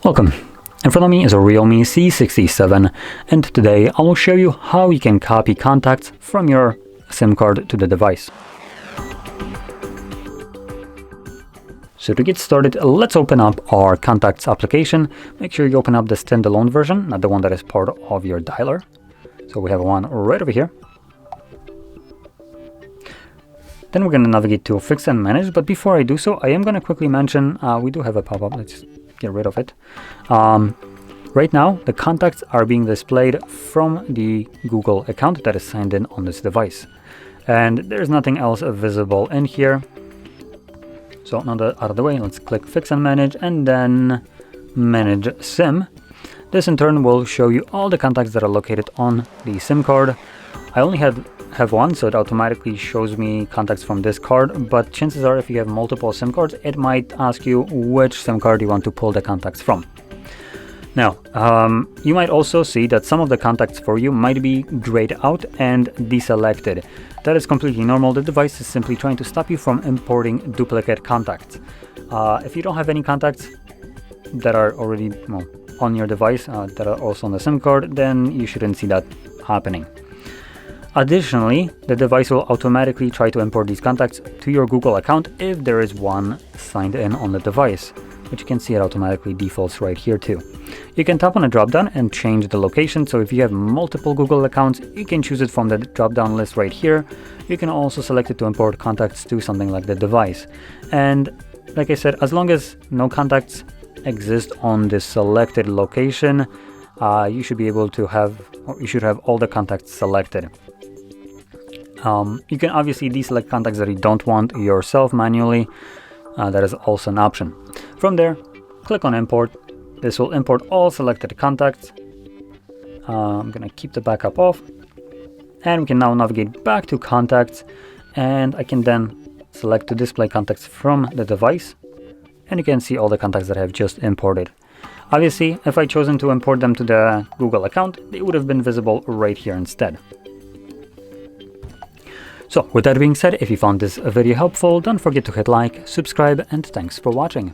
Welcome. In front of me is a Realme C67, and today I will show you how you can copy contacts from your SIM card to the device. So to get started, let's open up our contacts application. Make sure you open up the standalone version, not the one that is part of your dialer. So we have one right over here. Then we're going to navigate to Fix and Manage, but before I do so, I am going to quickly mention we do have a pop-up. Let's get rid of it. Right now, the contacts are being displayed from the Google account that is signed in on this device. And there's nothing else visible in here. So now that out of the way, let's click Fix and Manage and then Manage SIM. This in turn will show you all the contacts that are located on the SIM card. I only have one, so it automatically shows me contacts from this card, but chances are if you have multiple SIM cards, it might ask you which SIM card you want to pull the contacts from. Now, you might also see that some of the contacts for you might be grayed out and deselected. That is completely normal. The device is simply trying to stop you from importing duplicate contacts. If you don't have any contacts that are already on your device that are also on the SIM card, then you shouldn't see that happening. Additionally, the device will automatically try to import these contacts to your Google account if there is one signed in on the device, which you can see it automatically defaults right here too. You can tap on a drop-down and change the location, so if you have multiple Google accounts, you can choose it from the drop-down list right here. You can also select it to import contacts to something like the device. And like I said, as long as no contacts exist on this selected location, you should be able to have, or you should have all the contacts selected. You can obviously deselect contacts that you don't want yourself manually. That is also an option. From there, click on Import. This will import all selected contacts. I'm going to keep the backup off. And we can now navigate back to Contacts. And I can then select to display contacts from the device. And you can see all the contacts that I have just imported. Obviously, if I chosen to import them to the Google account, they would have been visible right here instead. So with that being said, if you found this video helpful, don't forget to hit like, subscribe, and thanks for watching.